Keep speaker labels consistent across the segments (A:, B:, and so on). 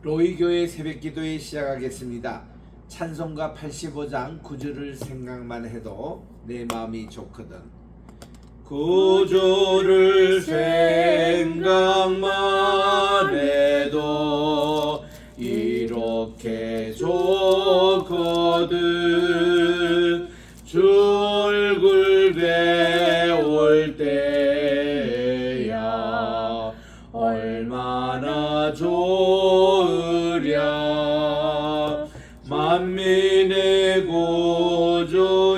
A: 로이교회 새벽기도에 시작하겠습니다. 찬송가 85장 9절을 생각만 해도 내 마음이 좋거든. 구주를 생각만 해도 이렇게 좋거든. 주 얼굴 배울 때야 얼마나 좋으랴. 만민의 구주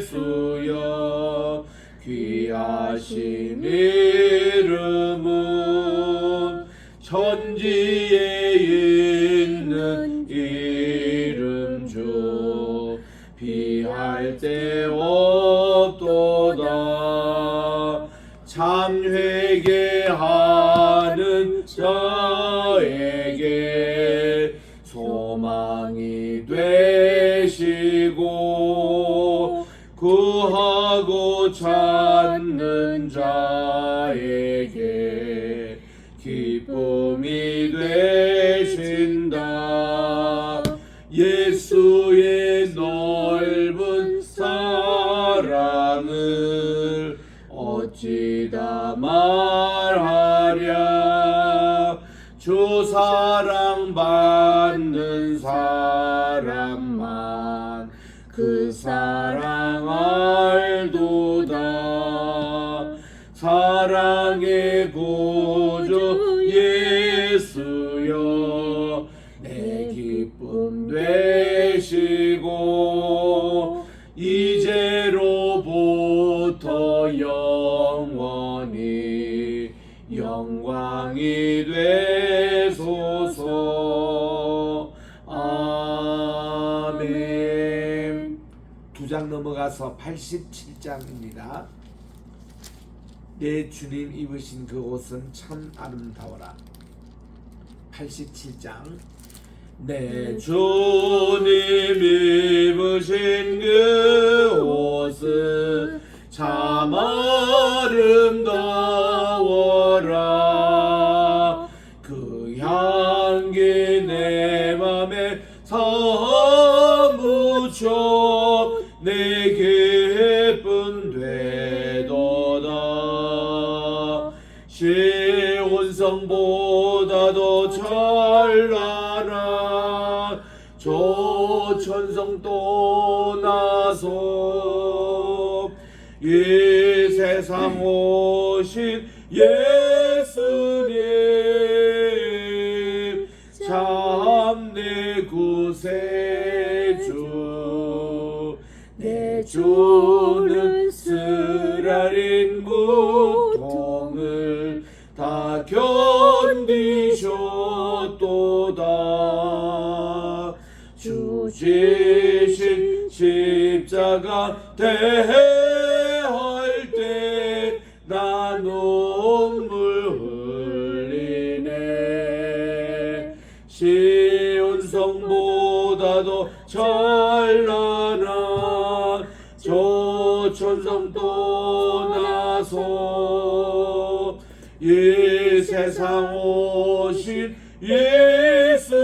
A: 예수여 귀하신 이름은 천지에 있는 이름 주 비할 데 없도다. 참 회개하는 자에게 소망이 되시고 구하고 찾는 자에게 기쁨이 되신다. 예수의 넓은 사랑을 어찌다 말하랴. 주 사랑 받는 사람만 그 사랑 알도다. 사랑의 구주 예수여 내 기쁨 되시고 이제로부터 영원히 영광이 되소서. 아멘. 두 장 넘어가서 87장입니다. 내 주님 입으신 그 옷은 참 아름다워라. 87장. 내 주님 입으신 그 옷은 참 아름다워라. 그 향기 내 맘에 사무쳐 내 기쁨 되도다. 시온성보다도 찬란한 조천성 또 나서 이 세상 오신 예수님 참 내 구세주. 내 주는 쓰라린 고통을 다 견디셨도다. 주 지신 십자가 대할 때 나 눈물 흘리네. 시온성보다도 찬란한 조천성 또 나서 이 세상 오신 예수님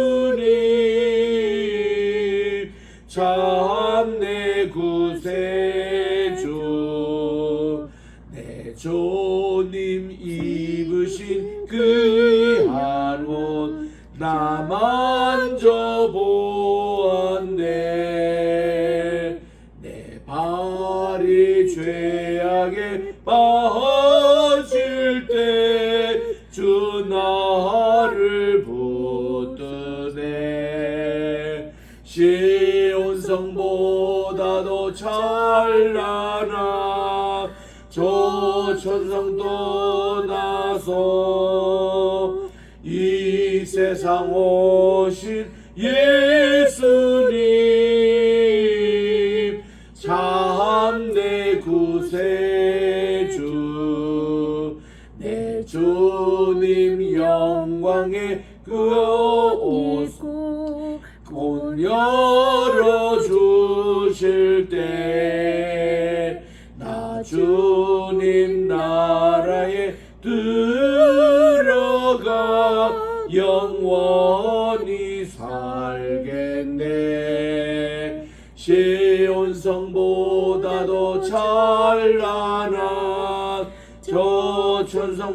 A: 참 내 구세주. 내 주님 입으신 귀한 옷 나 만져보았네. 내 발이 죄악에 빠질 때 주 나를 붙드네. 시온성보다도 찬란한 조천성 또 나서 이 세상 오신 예수님 참 내 구세주. 내 주님 영광의 그 옷 곧 열어주실 때 나 주님 나라에 들어가 영원히 살겠네. 시온 성보다도 찬란한 저 천성보다소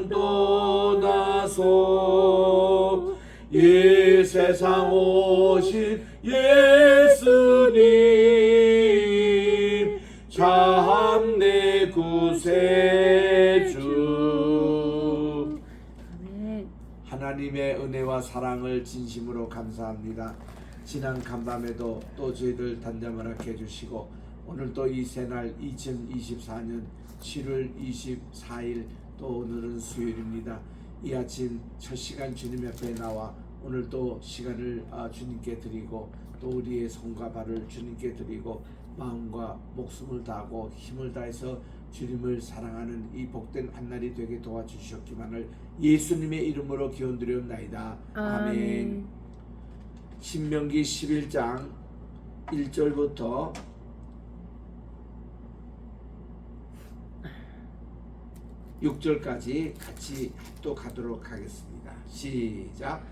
A: 이 세상 오신 예수님 참 내 구세주. 하나님의 은혜와 사랑을 진심으로 감사합니다. 지난 간밤에도 또 저희들 단잠을 하게 해주시고 오늘 또 이 새날 2024년 7월 24일 또 오늘은 수요일입니다. 이 아침 첫 시간 주님 옆에 나와 오늘 또 시간을 주님께 드리고 또 우리의 손과 발을 주님께 드리고 마음과 목숨을 다하고 힘을 다해서 주님을 사랑하는 이 복된 한날이 되게 도와주셨기만을 예수님의 이름으로 기원드리옵나이다. 아멘. 신명기 11장 1절부터 6절까지 같이 합독하도록 하겠습니다. 시작.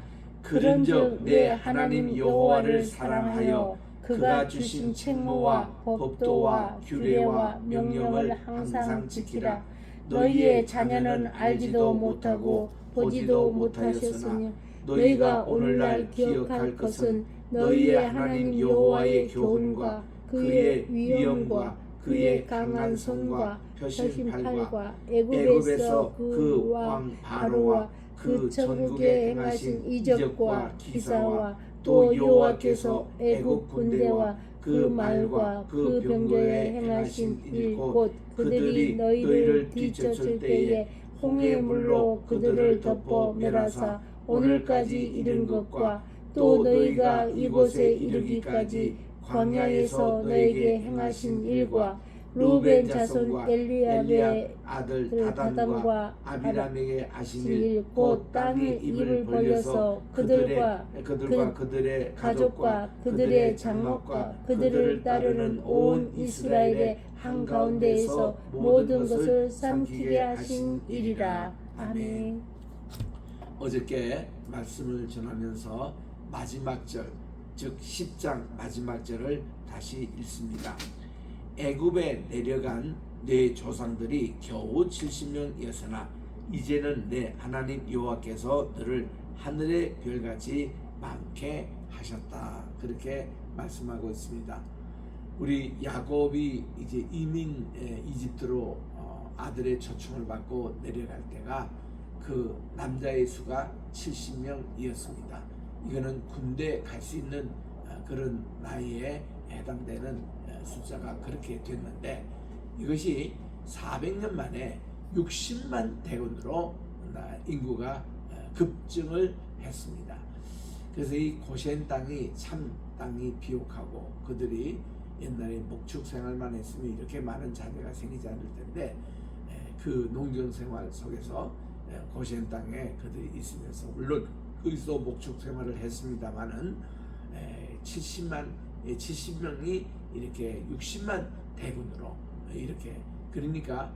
A: 그런즉 내 하나님 여호와를 사랑하여 그가 주신 책무와 법도와 규례와 명령을 항상 지키라. 너희의 자녀는 알지도 못하고 보지도 못하셨으니 너희가 오늘날 기억할 것은 너희의 하나님 여호와의 교훈과 그의 위엄과 그의 강한 손과 표심팔과 애굽에서 그 왕 바로와 그 전국에 행하신 이적과 기사와 또 여호와께서 애굽 군대와 그 말과 그 병거에 행하신 일 곧 그들이 너희를 뒤쫓을 때에 홍해 물로 그들을 덮어 멸하사 오늘까지 이른 것과 또 너희가 이곳에 이르기까지 광야에서 너에게 행하신 일과 루벤 자손 엘리압의 아들 다단과 아비람에게 하신 일 곧 땅에 입을 벌려서 그들과 그들의 가족과 그들의 장막과 그들을 따르는 온 이스라엘의 한가운데에서 모든 것을 삼키게 하신 일이라. 아멘. 어저께 말씀을 전하면서 마지막 절, 즉 10장 마지막 절을 다시 읽습니다. 애굽에 내려간 내 조상들이 겨우 70명이었으나 이제는 내 하나님 여호와께서 너를 하늘의 별같이 많게 하셨다. 그렇게 말씀하고 있습니다. 우리 야곱이 이제 이민 이집트로 아들의 초청을 받고 내려갈 때가 그 남자의 수가 70명이었습니다. 이거는 군대 갈 수 있는 그런 나이에 해당되는 숫자가 그렇게 됐는데 이것이 400년 만에 60만 대군으로 인구가 급증을 했습니다. 그래서 이 고센 땅이 참 땅이 비옥하고 그들이 옛날에 목축 생활만 했으면 이렇게 많은 자녀가 생기지 않을 텐데 그 농경 생활 속에서 고센 땅에 그들이 있으면서 물론 거기서 목축 생활을 했습니다만은 70명이 이렇게 60만 대군으로 이렇게 그러니까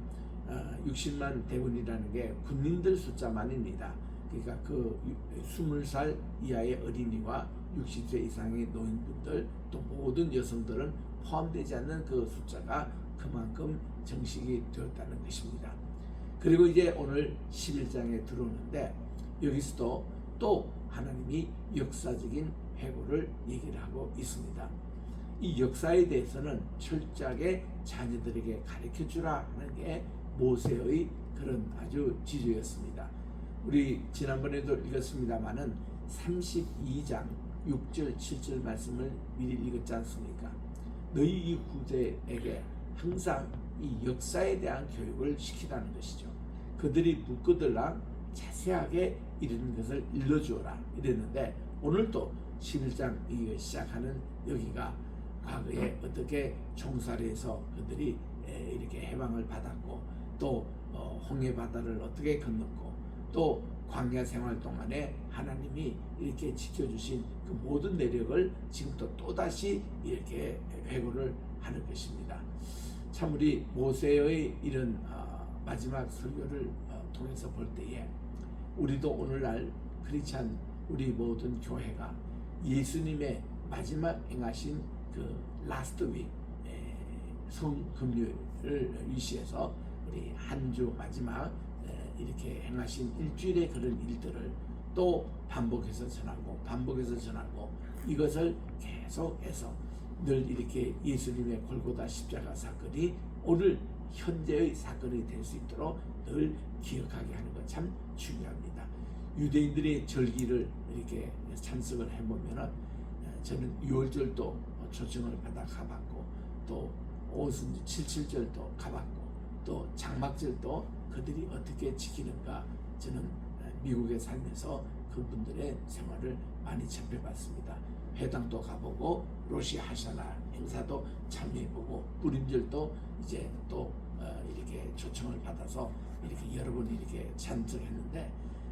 A: 60만 대군이라는 게 군인들 숫자만입니다. 그러니까 그 20살 이하의 어린이와 60세 이상의 노인분들 또 모든 여성들은 포함되지 않는 그 숫자가 그만큼 정식이 되었다는 것입니다. 그리고 이제 오늘 11장에 들어오는데 여기서도 또 하나님이 역사적인 회고를 얘기를 하고 있습니다. 이 역사에 대해서는 철저하게 자녀들에게 가르쳐 주라 하는 게 모세의 그런 아주 지조였습니다. 우리 지난번에도 읽었습니다마는 32장 6절 7절 말씀을 미리 읽었지 않습니까? 너희 후대에게 항상 이 역사에 대한 교육을 시키라는 것이죠. 그들이 묻거들랑 자세하게 이런 것을 일러주어라 이랬는데 오늘도 11장 이거 시작하는 여기가 과거에 어떻게 총살을 해서 그들이 이렇게 해방을 받았고 또 홍해 바다를 어떻게 건넜고 또 광야 생활 동안에 하나님이 이렇게 지켜주신 그 모든 내력을 지금도 또다시 이렇게 회고를 하는 것입니다. 참 우리 모세의 이런 마지막 설교를 통해서 볼 때에 우리도 오늘날 크리스찬 우리 모든 교회가 예수님의 마지막 행하신 그 라스트 윅 성금요일을 위시해서 우리 한 주 마지막 이렇게 행하신 일주일의 그런 일들을 또 반복해서 전하고 이것을 계속해서 늘 이렇게 예수님의 골고다 십자가 사건이 오늘 현재의 사건이 될 수 있도록 늘 기억하게 하는 것 참 중요합니다. 유대인들의 절기를 이렇게 참석을 해보면은 저는 6월절도 초청을 받아 가봤고 또 오순절 77절도 가봤고 또 장막절도 그들이 어떻게 지키는가 저는 미국에 살면서 그분들의 생활을 많이 접해봤습니다. 회당도 가보고 로시 하샤나 행사도 참여해보고 부림절도 이제 또 이렇게 초청을 받아서 이렇게 여러 번 이렇게 참석했는데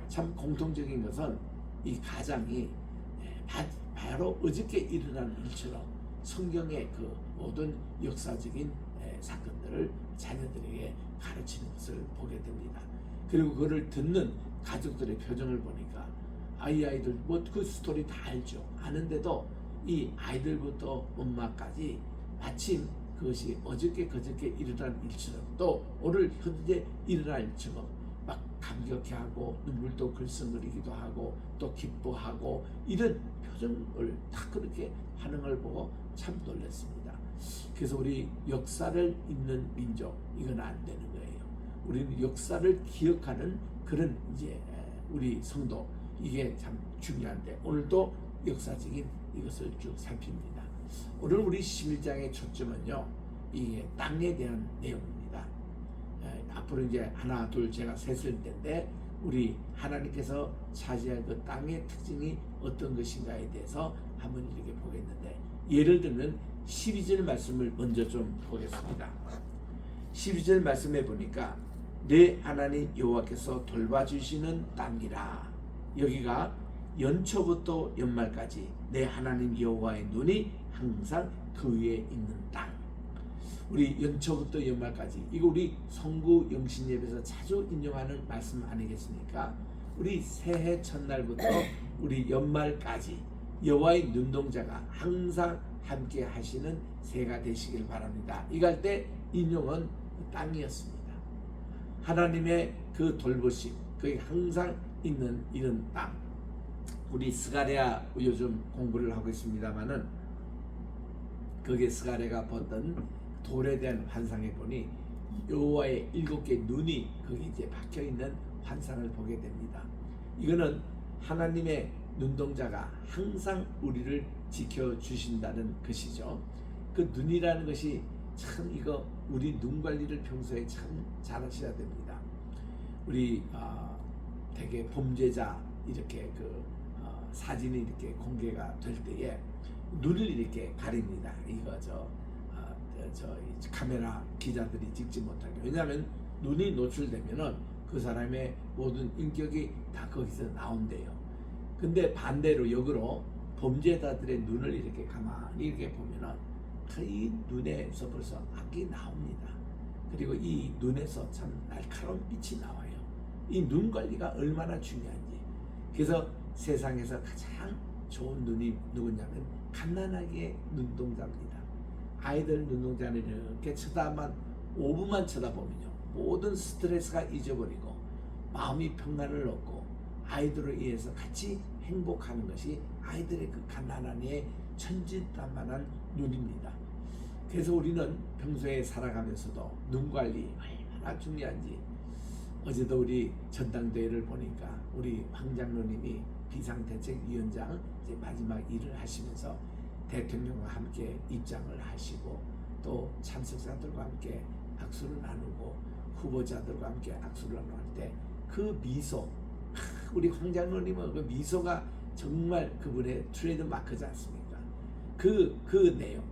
A: 참 공통적인 것은 이 가장이 바로 어저께 일어난 일처럼 성경의 그 모든 역사적인 사건들을 자녀들에게 가르치는 것을 보게 됩니다. 그리고 그를 듣는 가족들의 표정을 보니까 아이들 뭐 그 스토리 다 알죠. 아는데도 이 아이들부터 엄마까지 마침 그것이 어저께 그저께 일어난 일처럼 또 오늘 현재 일어날 일처럼 막 감격해하고 눈물도 글썽거리기도 하고 또 기뻐하고 이런 표정을 다 그렇게 하는 걸 보고 참 놀랐습니다. 그래서 우리 역사를 잊는 민족 이건 안 되는 거예요. 우리는 역사를 기억하는 그런 이제 우리 성도 이게 참 중요한데 오늘도 역사적인 이것을 쭉 살핍니다. 오늘 우리 11장의 초점은요 이게 땅에 대한 내용입니다. 앞으로 이제 하나 둘 제가 셋을 텐데 우리 하나님께서 차지할 그 땅의 특징이 어떤 것인가에 대해서 한번 이렇게 보겠는데 예를 들면 12절 말씀을 먼저 좀 보겠습니다. 12절 말씀에 보니까 내 하나님 여호와께서 돌봐주시는 땅이라 여기가 연초부터 연말까지 내 하나님 여호와의 눈이 항상 그 위에 있는 땅. 우리 연초부터 연말까지 이거 우리 성구 영신 예배에서 자주 인용하는 말씀 아니겠습니까? 우리 새해 첫날부터 우리 연말까지 여호와의 눈동자가 항상 함께 하시는 새해가 되시길 바랍니다. 이갈 때 인용은 땅이었습니다. 하나님의 그 돌보심 그게 항상 있는 이런 땅. 우리 스가랴 요즘 공부를 하고 있습니다만은 거기에 스가랴가 보던 돌에 대한 환상에 보니 여호와의 7개 눈이 거기 이제 박혀 있는 환상을 보게 됩니다. 이거는 하나님의 눈동자가 항상 우리를 지켜 주신다는 것이죠. 그 눈이라는 것이 참 이거 우리 눈 관리를 평소에 참 잘하셔야 됩니다. 우리 되게 범죄자 이렇게 사진이 이렇게 공개가 될 때에 눈을 이렇게 가립니다. 이거 저 카메라 기자들이 찍지 못하게. 왜냐하면 눈이 노출되면은 그 사람의 모든 인격이 다 거기서 나온대요. 근데 반대로 역으로 범죄자들의 눈을 이렇게 가만히 이렇게 보면은 이 눈에서 벌써 악이 나옵니다. 그리고 이 눈에서 참 날카로운 빛이 나와요. 이 눈 관리가 얼마나 중요한지. 그래서 세상에서 가장 좋은 눈이 누구냐면 갓난아기의 눈동자입니다. 아이들 눈동자를 이렇게 쳐다만 5분만 쳐다보면요 모든 스트레스가 잊어버리고 마음이 평안을 얻고 아이들을 위해서 같이 행복하는 것이 아이들의 그 갓난아기의 천진난만한 눈입니다. 그래서 우리는 평소에 살아가면서도 눈 관리 얼마나 중요한지. 어제도 우리 전당대회를 보니까 우리 황 장로님이 비상대책위원장 이제 마지막 일을 하시면서 대통령과 함께 입장을 하시고 또 참석자들과 함께 악수를 나누고 후보자들과 함께 악수를 나눌 때 그 미소, 우리 황 장로님은 그 미소가 정말 그분의 트레이드 마크지 않습니까? 그 내용.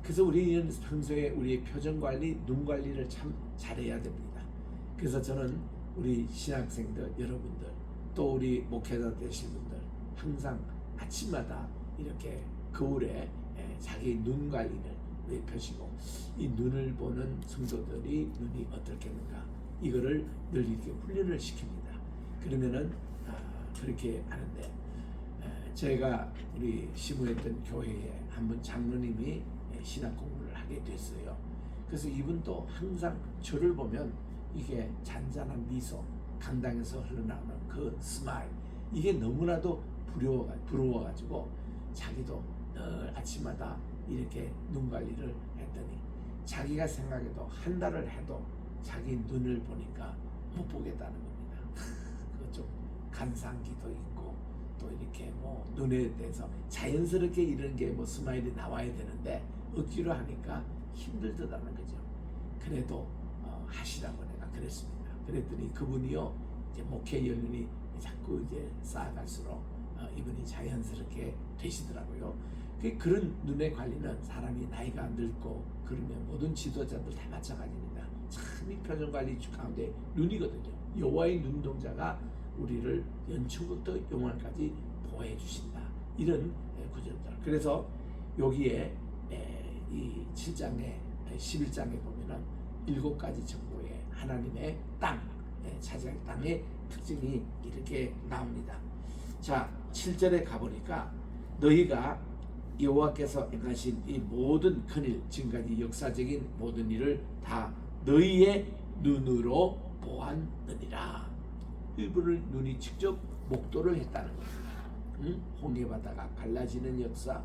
A: 그래서 우리는 평소에 우리의 표정 관리, 눈 관리를 참 잘해야 됩니다. 그래서 저는 우리 신학생들 여러분들 또 우리 목회자 되신 분들 항상 아침마다 이렇게 거울에 자기 눈 관리를 펴시고 이 눈을 보는 성도들이 눈이 어떻겠는가 이거를 늘 이렇게 훈련을 시킵니다. 그러면은 그렇게 하는데 제가 우리 시무했던 교회에 한번 장로님이 신학 공부를 하게 됐어요. 그래서 이분도 항상 저를 보면 이게 잔잔한 미소, 강당에서 흘러나오는 그 스마일, 이게 너무나도 부러워가지고 자기도 늘 아침마다 이렇게 눈 관리를 했더니 자기가 생각해도 한 달을 해도 자기 눈을 보니까 못 보겠다는 겁니다. 좀 간상기도 있고 또 이렇게 뭐 눈에 대해서 자연스럽게 이런 게 뭐 스마일이 나와야 되는데 억지로 하니까 힘들다는 거죠. 그래도 하시라고 내가 그랬습니다. 그랬더니 그분이요, 이제 목회 연륜이 자꾸 이제 쌓아갈수록 이분이 자연스럽게 되시더라고요. 그런 눈의 관리는 사람이 나이가 늙고 그러면 모든 지도자들 다 마찬가지입니다. 참 이 표정 관리 가운데 눈이거든요. 여호와의 눈동자가 우리를 연초부터 영원까지 보호해 주신다. 이런 구절들. 그래서 여기에 이 7장에 11장에 보면은 7가지 정도의 하나님의 땅, 차지할 땅의 특징이 이렇게 나옵니다. 자, 7절에 가보니까 너희가 여호와께서 행하신 이 모든 큰일, 지금까지 역사적인 모든 일을 다 너희의 눈으로 보았느니라. 일부를 눈이 직접 목도를 했다는 겁니다. 홍해바다가 갈라지는 역사,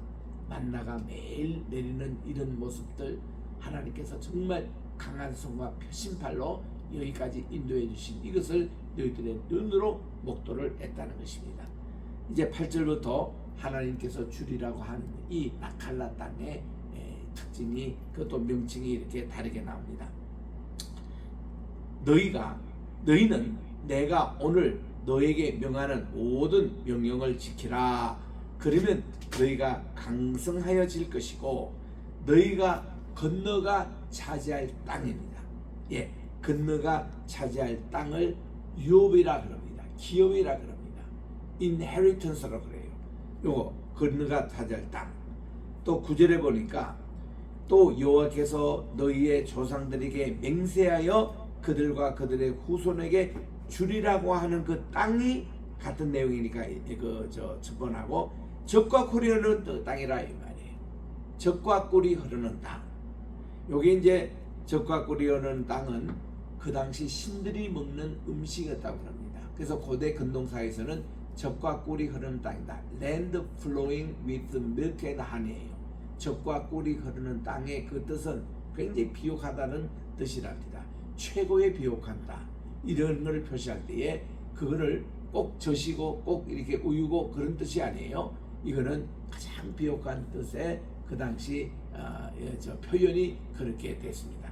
A: 만나가 매일 내리는 이런 모습들, 하나님께서 정말 강한 손과 표심팔로 여기까지 인도해 주신 이것을 너희들의 눈으로 목도를 했다는 것입니다. 이제 8절부터 하나님께서 주리라고 하는 이 나칼라 땅의 특징이, 그것도 명칭이 이렇게 다르게 나옵니다. 너희는 내가 오늘 너에게 명하는 모든 명령을 지키라. 그러면 너희가 강성하여질 것이고 너희가 건너가 차지할 땅입니다. 예, 건너가 차지할 땅을 유업이라 그럽니다. 기업이라 그럽니다. 인헤리턴스라고 그래요. 요거 건너가 차지할 땅. 또 9절에 보니까 또 여호와께서 너희의 조상들에게 맹세하여 그들과 그들의 후손에게 주리라고 하는 그 땅이 같은 내용이니까 첫 번하고 젖과 꿀이 흐르는 땅이라 이 말이에요. 젖과 꿀이 흐르는 땅. 요게 이제 젖과 꿀이 흐르는 땅은 그 당시 신들이 먹는 음식이었다고 합니다. 그래서 고대 근동사에서는 젖과 꿀이 흐르는 땅이다. Land flowing with milk and honey예요. 젖과 꿀이 흐르는 땅의 그 뜻은 굉장히 비옥하다는 뜻이랍니다. 최고의 비옥한다. 이런 걸 표시할 때에 그거를 꼭 젖이고 꼭 이렇게 우유고 그런 뜻이 아니에요. 이거는 가장 비옥한 뜻의 그 당시 표현이 그렇게 됐습니다.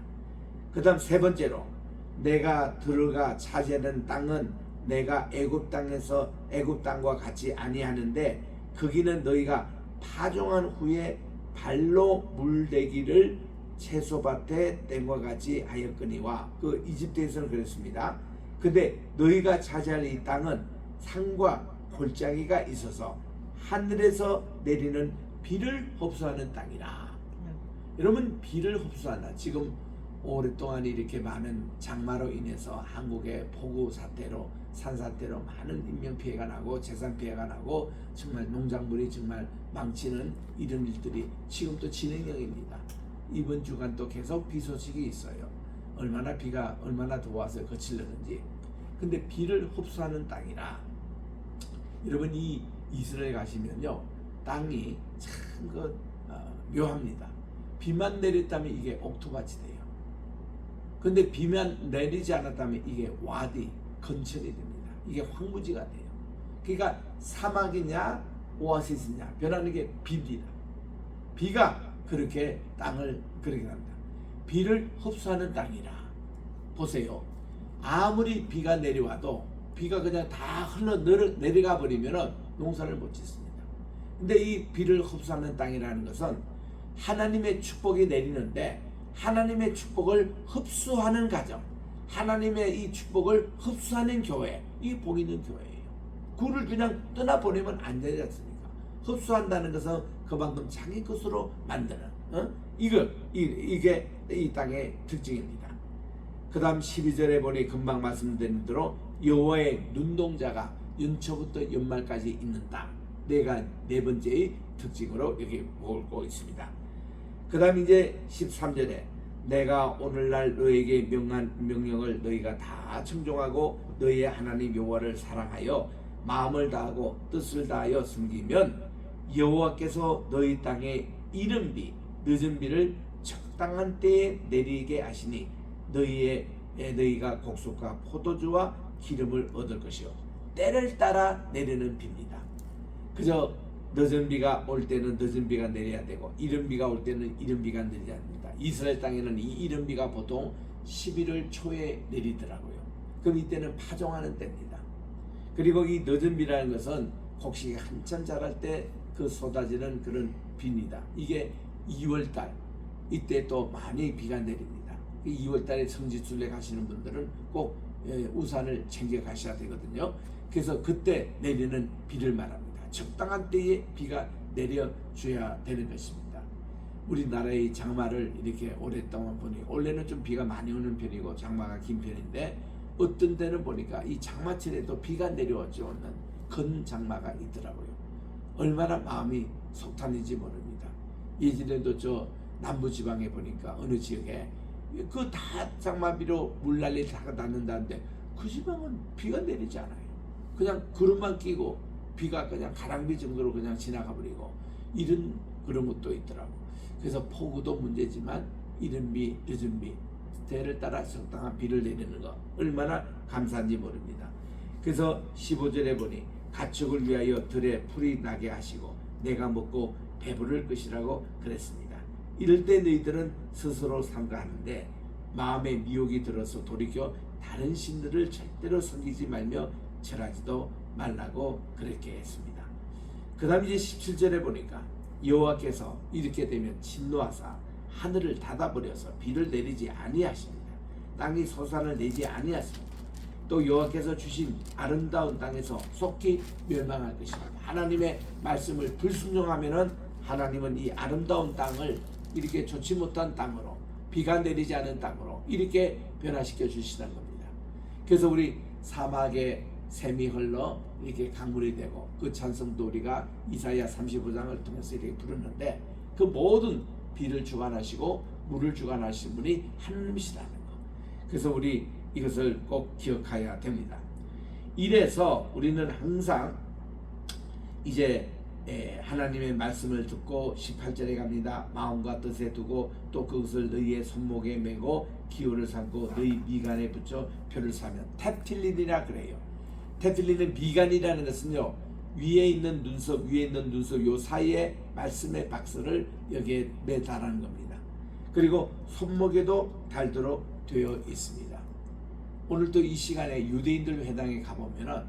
A: 그 다음 세 번째로 내가 들어가 차지하는 땅은 내가 애굽 땅과 같이 아니하는데 거기는 너희가 파종한 후에 발로 물대기를 채소밭에 뗀과 같이 하였거니와 그 이집트에서는 그랬습니다. 근데 너희가 차지할 이 땅은 산과 골짜기가 있어서 하늘에서 내리는 비를 흡수하는 땅이라. 여러분, 비를 흡수한다. 지금 오랫동안 이렇게 많은 장마로 인해서 한국의 폭우 사태로 산사태로 많은 인명피해가 나고 재산피해가 나고 정말 농작물이 정말 망치는 이런 일들이 지금 또 진행형입니다. 이번 주간 또 계속 비 소식이 있어요. 비가 얼마나 더 와서 거칠려는지. 근데 비를 흡수하는 땅이라. 여러분, 이 이스라엘 가시면요, 땅이 참 묘합니다. 비만 내렸다면 이게 옥토밭이 돼요. 근데 비만 내리지 않았다면 이게 와디, 건천이 됩니다. 이게 황무지가 돼요. 그러니까 사막이냐 오아시스냐 변하는 게 비입니다. 비가 그렇게 땅을 그렇게 합니다. 비를 흡수하는 땅이라. 보세요. 아무리 비가 내려와도 비가 그냥 다 내려가 버리면 농사를 못 짓습니다. 근데 이 비를 흡수하는 땅이라는 것은 하나님의 축복이 내리는데 하나님의 축복을 흡수하는 가정, 하나님의 이 축복을 흡수하는 교회, 이 복 있는 교회예요. 그를 그냥 떠나보내면 안 되지 않습니까? 흡수한다는 것은 그만큼 자기 것으로 만드는 이게 이 땅의 특징입니다. 그 다음 12절에 보니 금방 말씀드린 대로 여호와의 눈동자가 연초부터 연말까지 있는 땅. 네 번째의 특징으로 여기 보고 있습니다. 그 다음 이제 13절에 내가 오늘날 너에게 명한 명령을 너희가 다 청종하고 너희의 하나님 여호와를 사랑하여 마음을 다하고 뜻을 다하여 섬기면 여호와께서 너희 땅에 이른 비 늦은 비를 적당한 때에 내리게 하시니 너희가 곡식과 포도주와 기름을 얻을 것이요 때를 따라 내리는 비입니다. 그저 늦은 비가 올 때는 늦은 비가 내려야 되고 이른 비가 올 때는 이른 비가 내려야 합니다. 이스라엘 땅에는 이 이른 비가 보통 11월 초에 내리더라고요. 그럼 이때는 파종하는 때입니다. 그리고 이 늦은 비라는 것은 곡식이 한참 자랄 때 그 쏟아지는 그런 비입니다. 이게 2월달 이때 또 많이 비가 내립니다. 2월달에 성지순례 가시는 분들은 꼭 우산을 챙겨 가셔야 되거든요. 그래서 그때 내리는 비를 말합니다. 적당한 때에 비가 내려줘야 되는 것입니다. 우리나라의 장마를 이렇게 오랫동안 보니 원래는 좀 비가 많이 오는 편이고 장마가 긴 편인데 어떤 때는 보니까 이 장마철에도 비가 내려오지 않는 건 장마가 있더라고요. 얼마나 마음이 속탄인지 모릅니다. 예전에도 저 남부지방에 보니까 어느 지역에 그 다 장마비로 물난리 다 났는다는데 그 지방은 비가 내리지 않아요. 그냥 구름만 끼고 비가 그냥 가랑비 정도로 그냥 지나가 버리고 이런 그런 것도 있더라고. 그래서 폭우도 문제지만 이른 비 늦은 비 때를 따라 적당한 비를 내리는 거 얼마나 감사한지 모릅니다. 그래서 15절에 보니 가축을 위하여 들에 풀이 나게 하시고 내가 먹고 배부를 것이라고 그랬습니다. 이럴 때 너희들은 스스로 삼가하는데 마음에 미혹이 들어서 돌이켜 다른 신들을 절대로 섬기지 말며 절하지도 말라고 그렇게 했습니다. 그 다음 이제 17절에 보니까 여호와께서 이렇게 되면 진노하사 하늘을 닫아버려서 비를 내리지 아니하십니다. 땅이 소산을 내지 아니하십니다. 또 여호와께서 주신 아름다운 땅에서 속히 멸망할 것입니다. 하나님의 말씀을 불순종하면은 하나님은 이 아름다운 땅을 이렇게 좋지 못한 땅으로 비가 내리지 않은 땅으로 이렇게 변화시켜 주시는 겁니다. 그래서 우리 사막에 샘이 흘러 이렇게 강물이 되고 그 찬송도 우리가 이사야 35장을 통해서 이렇게 부르는데 그 모든 비를 주관하시고 물을 주관하시는 분이 하나님이시라는 거. 그래서 우리 이것을 꼭 기억해야 됩니다. 이래서 우리는 항상 이제 하나님의 말씀을 듣고 18절에 갑니다. 마음과 뜻에 두고 또 그것을 너희의 손목에 메고 기호를 삼고 너희 미간에 붙여 표를 사면 테필린이라 그래요. 테필린은 미간이라는 것은요 위에 있는 눈썹 요 사이에 말씀의 박스를 여기에 매달하는 겁니다. 그리고 손목에도 달도록 되어 있습니다. 오늘도 이 시간에 유대인들 회당에 가보면은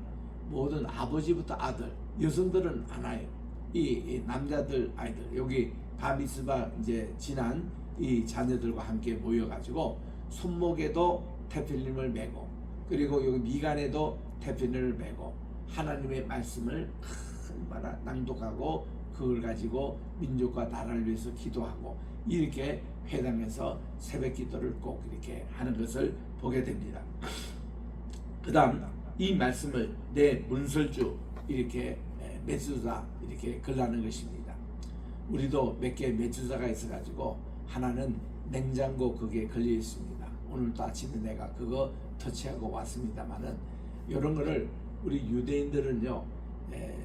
A: 모든 아버지부터 아들, 여성들은 안 와요. 이 남자들 아이들 여기 바미스바 이제 지난 이 자녀들과 함께 모여가지고 손목에도 테필림을 메고 그리고 여기 미간에도 테필림을 메고 하나님의 말씀을 얼마나 낭독하고 그걸 가지고 민족과 나라를 위해서 기도하고 이렇게 회당에서 새벽 기도를 꼭 이렇게 하는 것을 보게 됩니다. 그 다음 이 말씀을 내 문설주 이렇게 메수자 이렇게 걸라는 것입니다. 우리도 몇 개 메수자가 있어가지고 하나는 냉장고 그게 걸려 있습니다. 오늘도 아침에 내가 그거 터치하고 왔습니다만은 이런 거를 우리 유대인들은요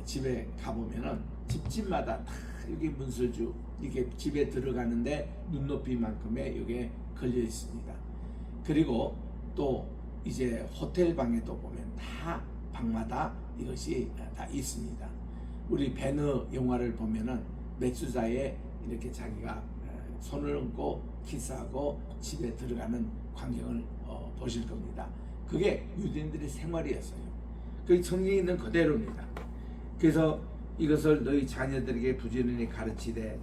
A: 집에 가보면은 집집마다 다 여기 문설주 이렇게 집에 들어가는데 눈높이만큼의 이게 걸려 있습니다. 그리고 또 이제 호텔 방에도 보면 다 방마다 이것이 다 있습니다. 우리 배너 영화를 보면은 메수자에 이렇게 자기가 손을 얹고 키스하고 집에 들어가는 광경을 보실 겁니다. 그게 유대인들의 생활이었어요. 그 성경에 있는 그대로입니다. 그래서 이것을 너희 자녀들에게 부지런히 가르치되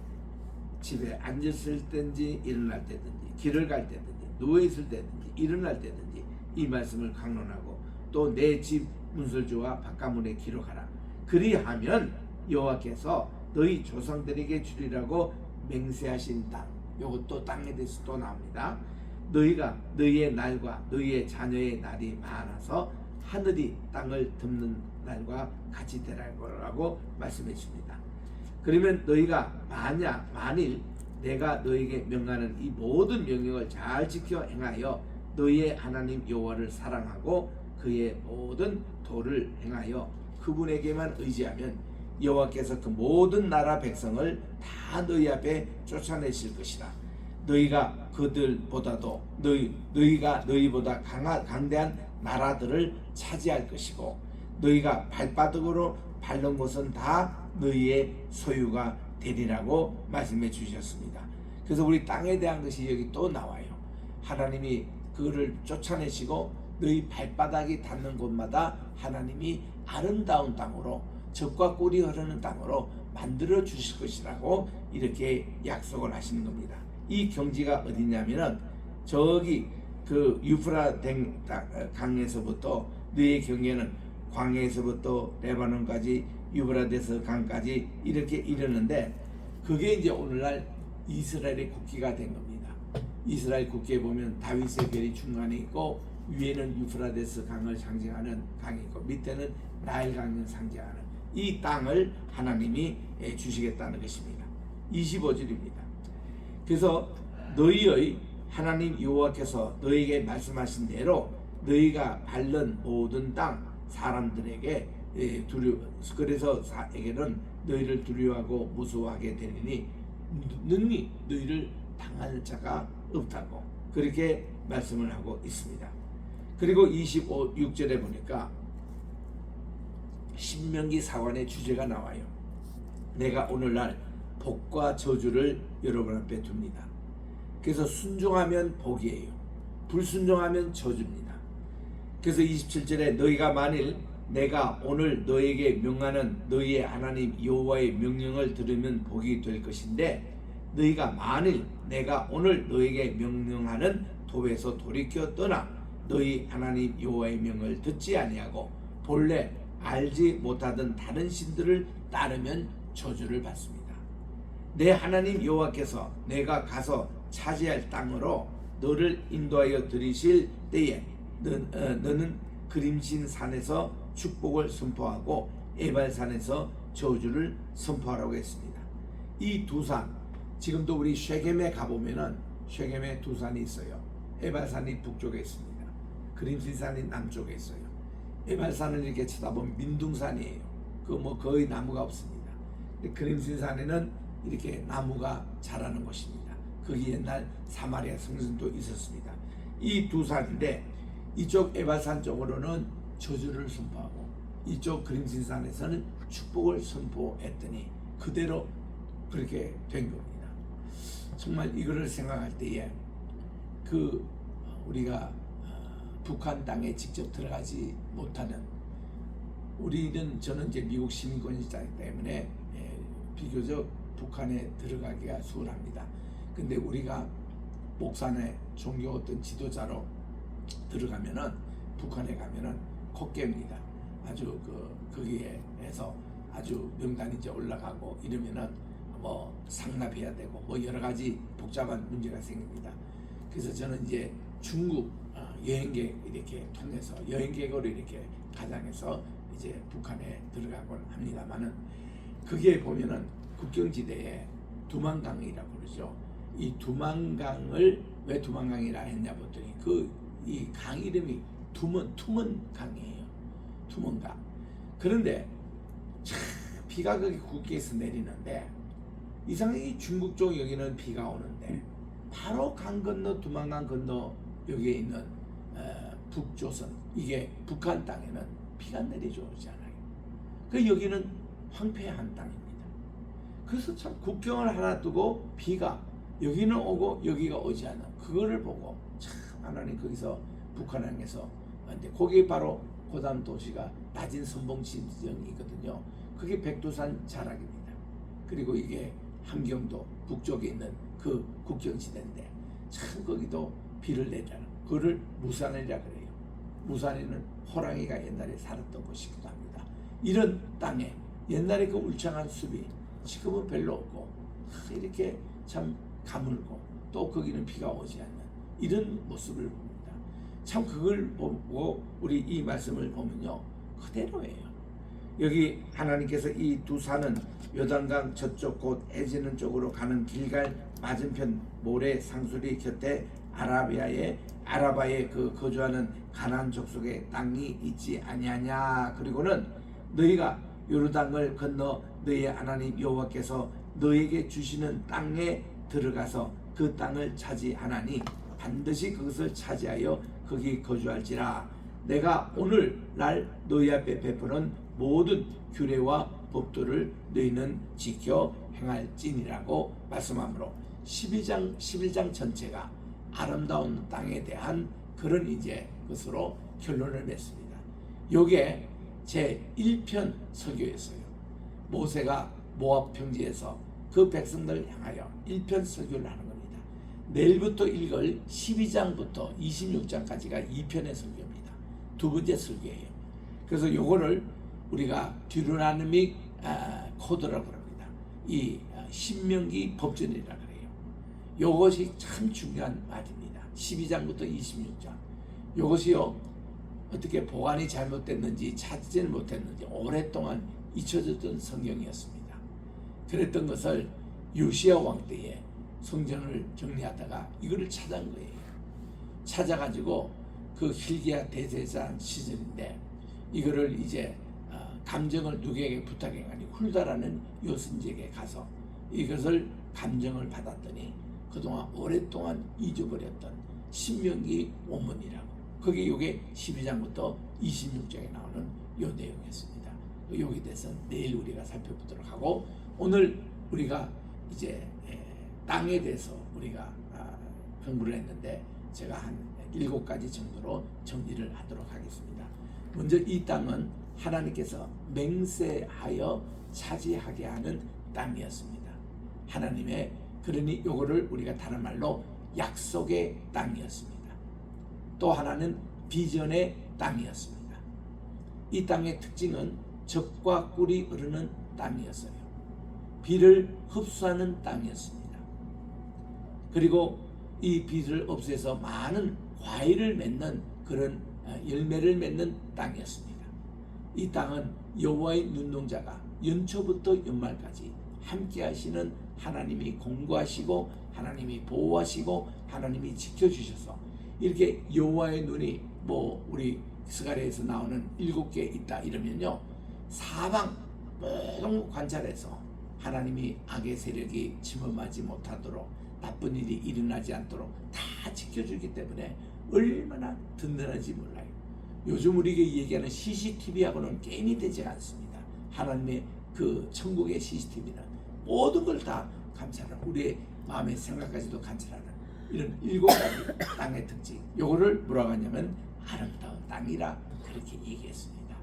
A: 집에 앉았을 때든지 일어날 때든지 길을 갈 때든지 누워 있을 때든지 일어날 때든지 이 말씀을 강론하고 또 내 집 문설주와 바깥문에 기록하라. 그리하면 여호와께서 너희 조상들에게 주리라고 맹세하신 땅, 이것도 땅에 대해서 또 나옵니다. 너희가 너희의 날과 너희의 자녀의 날이 많아서 하늘이 땅을 덮는 날과 같이 되라고 말씀해 줍니다. 그러면 너희가 만일 내가 너희에게 명하는 이 모든 명령을 잘 지켜 행하여 너희의 하나님 여호와를 사랑하고 그의 모든 도를 행하여 그분에게만 의지하면 여호와께서 그 모든 나라 백성을 다 너희 앞에 쫓아내실 것이라. 너희가 그들보다도 너희가 너희보다 강대한 나라들을 차지할 것이고 너희가 발바닥으로 밟는 곳은 다 너희의 소유가 되리라고 말씀해 주셨습니다. 그래서 우리 땅에 대한 것이 여기 또 나와요. 하나님이 그를 쫓아내시고 너희 발바닥이 닿는 곳마다 하나님이 아름다운 땅으로 젖과 꿀이 흐르는 땅으로 만들어 주실 것이라고 이렇게 약속을 하시는 겁니다. 이 경지가 어디냐면은 저기 그 유프라 강에서부터 너희의 경계는 광야에서부터 레바논까지 유브라데스 강까지 이렇게 이르는데 그게 이제 오늘날 이스라엘의 국기가 된 겁니다. 이스라엘 국기에 보면 다윗의 별이 중간에 있고 위에는 유프라데스 강을 상징하는 강이 있고 밑에는 나일 강을 상징하는 이 땅을 하나님이 주시겠다는 것입니다. 25절입니다. 그래서 너희의 하나님 여호와께서 너희에게 말씀하신 대로 너희가 밟는 모든 땅 사람들에게 그래서 에게는 너희를 두려워하고 무서워하게 되리니 능히 너희를 당할 자가 없다고 그렇게 말씀을 하고 있습니다. 그리고 26절에 보니까 신명기 사관의 주제가 나와요. 내가 오늘날 복과 저주를 여러분 앞에 둡니다. 그래서 순종하면 복이에요. 불순종하면 저주입니다. 그래서 27절에 너희가 만일 내가 오늘 너에게 명하는 너희의 하나님 여호와의 명령을 들으면 복이 될 것인데 너희가 만일 내가 오늘 너에게 명령하는 도에서 돌이켜 떠나 너희 하나님 여호와의 명을 듣지 아니하고 본래 알지 못하던 다른 신들을 따르면 저주를 받습니다. 내 하나님 여호와께서 내가 가서 차지할 땅으로 너를 인도하여 들이실 때에 너는 그림신 산에서 축복을 선포하고 에발산에서 저주를 선포하라고 했습니다. 이 두 산, 지금도 우리 쉐겜에 가보면은 쉐겜에 두 산이 있어요. 에발산이 북쪽에 있습니다. 그림신산이 남쪽에 있어요. 에발산을 이렇게 쳐다보면 민둥산이에요. 그 뭐 거의 나무가 없습니다. 근데 그림신산에는 이렇게 나무가 자라는 곳입니다. 거기 옛날 사마리아 성전도 있었습니다. 이 두 산인데 이쪽 에발산 쪽으로는 저주를 선포하고 이쪽 그림신산에서는 축복을 선포했더니 그대로 그렇게 된 겁니다. 정말 이거를 생각할 때에 그 우리가 북한 땅에 직접 들어가지 못하는 저는 이제 미국 시민권이기 때문에 비교적 북한에 들어가기가 수월합니다. 근데 우리가 목사나 종교 어떤 지도자로 들어가면은 북한에 가면은 콧개입니다. 아주 거기에서 아주 명단이 이제 올라가고 이러면은 뭐 상납해야 되고 뭐 여러 가지 복잡한 문제가 생깁니다. 그래서 저는 이제 중국 여행객 이렇게 통해서 여행객으로 이렇게 가장해서 이제 북한에 들어가곤 합니다만은 그게 보면은 국경지대에 두만강이라고 그러죠. 이 두만강을 왜 두만강이라 했냐 보더니 이 강 이름이 투먼 강이에요. 투먼강. 그런데 참 비가 거기 국기에서 내리는데 이상하게 중국 쪽 여기는 비가 오는데 바로 강 건너 두만강 건너 여기에 있는 북조선 이게 북한 땅에는 비가 내리지 않아요. 그 여기는 황폐한 땅입니다. 그래서 참 국경을 하나 두고 비가 여기는 오고 여기가 오지 않는 그거를 보고 참 하나님 거기서 북한항에서 근데 거기 바로 고단 도시가 낮은 선봉지정이거든요. 그게 백두산 자락입니다. 그리고 이게 함경도 북쪽에 있는 그 국경지대인데 참 거기도 비를 내잖아. 그거를 무산이라 그래요. 무산에는 호랑이가 옛날에 살았던 곳이기도 합니다. 이런 땅에 옛날에 그 울창한 숲이 지금은 별로 없고 이렇게 참 가물고 또 거기는 비가 오지 않는 이런 모습을 봅니다. 참 그걸 보고 우리 이 말씀을 보면요, 그대로예요. 여기 하나님께서 이 두 산은 요단강 저쪽 곧 에지는 쪽으로 가는 길갈 맞은편 모래 상수리 곁에 아라바에 그 거주하는 가나안 족속의 땅이 있지 아니하냐. 그리고는 너희가 요르단을 건너 너희의 하나님 여호와께서 너희에게 주시는 땅에 들어가서 그 땅을 차지하나니 반드시 그것을 차지하여 거기 거주할지라. 내가 오늘날 너희 앞에 베푸는 모든 규례와 법도를 너희는 지켜 행할지니라고 말씀하므로 11장 전체가 아름다운 땅에 대한 그런 이제 것으로 결론을 맺습니다. 요게 제 1편 설교였어요. 모세가 모압 평지에서 그 백성들을 향하여 1편 설교를 하는 겁니다. 내일부터 읽을 12장부터 26장까지가 2편의 설교입니다. 두 번째 설교예요. 그래서 요거를 우리가 듀로노미 코드라고 합니다. 이 신명기 법전이라 그래요. 요것이 참 중요한 말입니다. 12장부터 26장. 요것이요, 어떻게 보관이 잘못됐는지 찾지는 못했는지 오랫동안 잊혀졌던 성경이었습니다. 그랬던 것을 요시야 왕 때에 성전을 정리하다가 이거를 찾은 거예요. 찾아가지고 그 hil기야 대제사장 시절인데 이거를 이제 감정을 누구에게 부탁해가니 훌다라는 요슨지에게 가서 이것을 감정을 받았더니 그동안 오랫동안 잊어버렸던 신명기 원문이라고, 그게 요게 12장부터 26장에 나오는 요 내용이었습니다. 여기 대해서 내일 우리가 살펴보도록 하고, 오늘 우리가 이제 땅에 대해서 우리가 공부를 했는데 제가 한 7가지 정도로 정리를 하도록 하겠습니다. 먼저 이 땅은 하나님께서 맹세하여 차지하게 하는 땅이었습니다. 하나님의, 그러니 요거를 우리가 다른 말로 약속의 땅이었습니다. 또 하나는 비전의 땅이었습니다. 이 땅의 특징은 젖과 꿀이 흐르는 땅이었어요. 비를 흡수하는 땅이었습니다. 그리고 이 비를 흡수해서 많은 과일을 맺는 그런 열매를 맺는 땅이었습니다. 이 땅은 여호와의 눈동자가 연초부터 연말까지 함께 하시는 하나님이 공고하시고 하나님이 보호하시고 하나님이 지켜주셔서 이렇게 여호와의 눈이 우리 스가랴에서 나오는 7개 있다 이러면요, 사방 모든 관찰해서 하나님이 악의 세력이 침범하지 못하도록, 나쁜 일이 일어나지 않도록 다 지켜주기 때문에 얼마나 든든한지 몰라요. 요즘 우리가 얘기하는 CCTV하고는 게임이 되지 않습니다. 하나님의 그 천국의 CCTV는 모든 걸 다 감찰하는, 우리의 마음의 생각까지도 감찰하는 이런 7가지 땅의 특징, 요거를 뭐라고 하냐면 아름다운 땅이라 그렇게 얘기했습니다.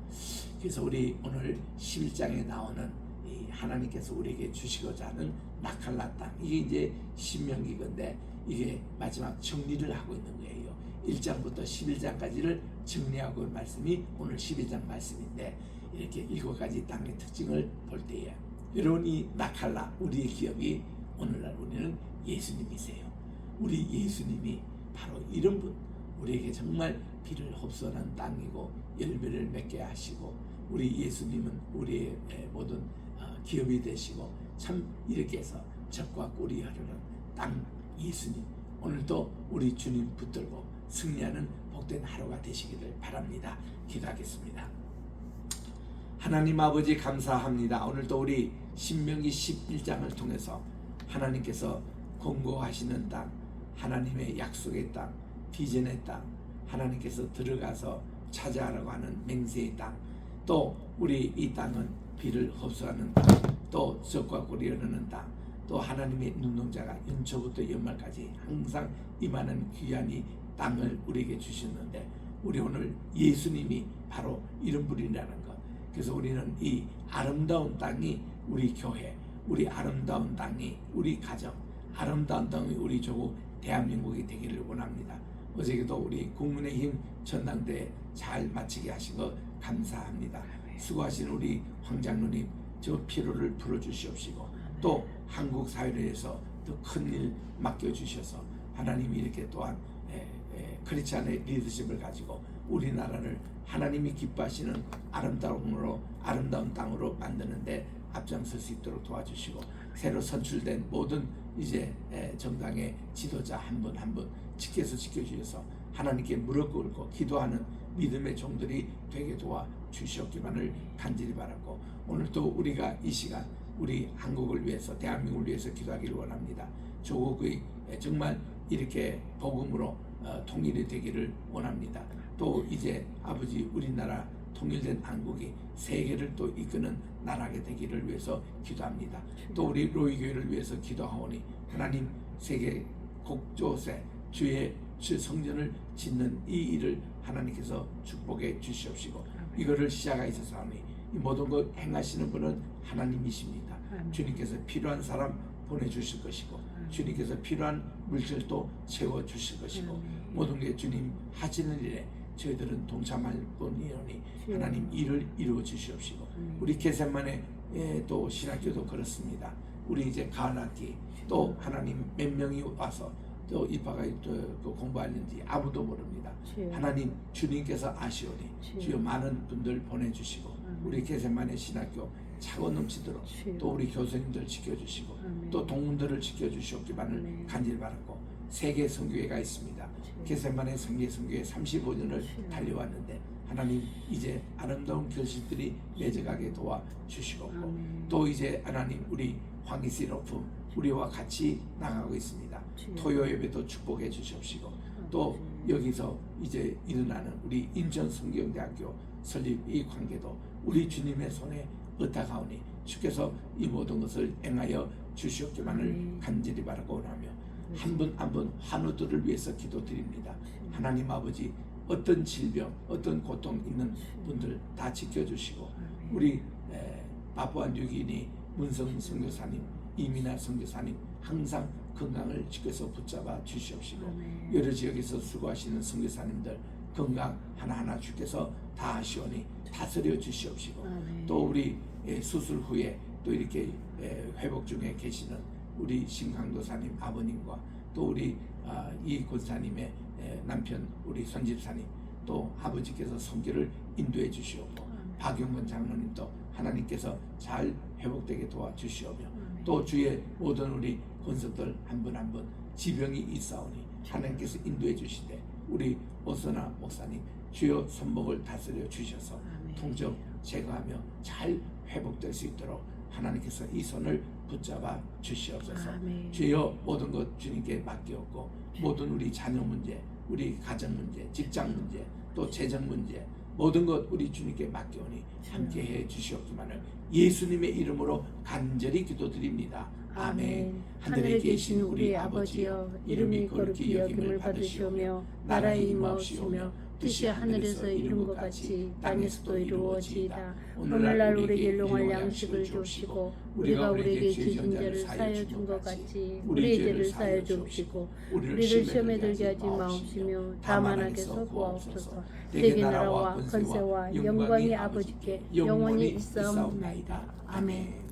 A: 그래서 우리 오늘 11장에 나오는 이 하나님께서 우리에게 주시고자 하는 나칼라 땅, 이게 이제 신명기 건데 이게 마지막 정리를 하고 있는 거예요. 1장부터 11장까지를 정리하고 온 말씀이 오늘 12장 말씀인데, 이렇게 7가지 땅의 특징을 볼 때에 여러분, 이 나칼라, 우리의 기업이 오늘날 우리는 예수님이세요. 우리 예수님이 바로 이런 분, 우리에게 정말 비를 흡수하는 땅이고 열매를 맺게 하시고, 우리 예수님은 우리의 모든 기업이 되시고 참 이렇게 해서 젖과 꿀이 흐르는 땅 예수님, 오늘도 우리 주님 붙들고 승리하는 복된 하루가 되시기를 바랍니다. 기도하겠습니다. 하나님 아버지 감사합니다. 오늘도 우리 신명기 11장을 통해서 하나님께서 공고하시는 땅, 하나님의 약속의 땅, 비전의 땅, 하나님께서 들어가서 차지하라고 하는 맹세의 땅, 또 우리 이 땅은 비를 흡수하는 땅, 또 젖과 꿀이 흐르는 땅, 또 하나님의 눈동자가 연초부터 연말까지 항상 임하는 귀한 이 땅을 우리에게 주셨는데, 우리 오늘 예수님이 바로 이런 분이라는 것, 그래서 우리는 이 아름다운 땅이 우리 교회, 우리 아름다운 땅이 우리 가정, 아름다운 땅이 우리 조국 대한민국이 되기를 원합니다. 어제도 우리 국민의힘 전당대회 잘 마치게 하신 것 감사합니다. 수고하신 우리 황 장로님, 저 피로를 풀어주시옵시고, 또 한국 사회를 위해서 더 큰 일 맡겨주셔서 하나님이 이렇게 또한 크리스찬의 리더십을 가지고 우리나라를 하나님이 기뻐하시는 아름다운 땅으로 만드는데 앞장설 수 있도록 도와주시고, 새로 선출된 모든 이제 정당의 지도자 한 분 한 분 지켜주셔서 하나님께 무릎 꿇고 기도하는 믿음의 종들이 되게 도와주시옵기만을 간절히 바라고, 오늘 또 우리가 이 시간 우리 한국을 위해서, 대한민국을 위해서 기도하기를 원합니다. 조국의 정말 이렇게 복음으로 통일이 되기를 원합니다. 또 이제 아버지 우리나라 통일된 한국이 세계를 또 이끄는 나라가 되기를 위해서 기도합니다. 또 우리 로이교회를 위해서 기도하오니 하나님 세계 곳곳에 주의 성전을 짓는 이 일을 하나님께서 축복해 주시옵시고, 이거를 시작하셔서 하니 이 모든 것 행하시는 분은 하나님이십니다. 주님께서 필요한 사람 보내주실 것이고, 주님께서 필요한 물질도 채워주실 것이고, 모든 게 주님 하시는 일에 저희들은 동참할 뿐이오니 하나님 일을 이루어 주시옵시고, 우리 겟세마네 또 신학교도 그렇습니다. 우리 이제 가을학기 또 하나님 몇 명이 와서 또 입학가 또 공부하는지 아무도 모릅니다. 하나님 주님께서 아시오니 주여 많은 분들 보내주시고, 우리 겟세마네 신학교 차고 넘치도록 또 우리 교수님들 지켜주시고, 또 동문들을 지켜주시옵기만을 간절히 바랐고, 세계 선교회가 있습니다. 겟세마네 선교회 35년을 달려왔는데 하나님 이제 아름다운 결실들이 맺어가게 도와주시고, 또 이제 하나님 우리 황희씨 로프 우리와 같이 나가고 있습니다. 토요 예배도 축복해 주시옵시고, 또 여기서 이제 일어나는 우리 인천 성경대학교 설립 이 관계도 우리 주님의 손에 의탁하오니 주께서 이 모든 것을 행하여 주시옵기만을 간절히 바라고 원하며, 한 분 한 분 환우들을 위해서 기도드립니다. 하나님 아버지 어떤 질병, 어떤 고통 있는 분들 다 지켜주시고, 우리 파푸아뉴기니 문성 선교사님, 이민아 선교사님 항상 건강을 지켜서 붙잡아 주시옵시고, 여러 지역에서 수고하시는 선교사님들 건강 하나하나 주께서 다 하시오니 다스려 주시옵시고, 또 우리 수술 후에 또 이렇게 회복 중에 계시는 우리 심강도사님 아버님과 또 우리 이 권사님의 남편 우리 손집사님, 또 아버지께서 성교를 인도해 주시옵고, 박용건 장로님도 하나님께서 잘 회복되게 도와주시오며, 또 주의 모든 우리 권석들 한 분 한 분 지병이 있사오니 하나님께서 인도해 주시되, 우리 오선아 목사님 주여 손목을 다스려 주셔서 통증 제거하며 잘 회복될 수 있도록 하나님께서 이 손을 붙잡아 주시옵소서. 주여 모든 것 주님께 맡기옵고, 모든 우리 자녀 문제, 우리 가정 문제, 직장 문제, 또 재정 문제 모든 것 우리 주님께 맡겨오니 함께해 주시옵기만을 예수님의 이름으로 간절히 기도드립니다. 아멘.
B: 하늘에 계신 우리 아버지여, 이름이 거룩히 여김을 받으시오며 나라의 임하옵시며 뜻이 하늘에서 이룬 것 같이 땅에서도 이루어지이다. 오늘날 우리에게 일용할 양식을 주시고, 우리가 우리에게 죄진 자를 사하여 준 것 같이 우리의 죄를 사하여 주옵시고, 우리를 시험에 들게 하지 마옵시며 다만 악에서 구하옵소서. 대개 나라와 권세와 영광이 아버지께 영원히 있사옵나이다. 아멘.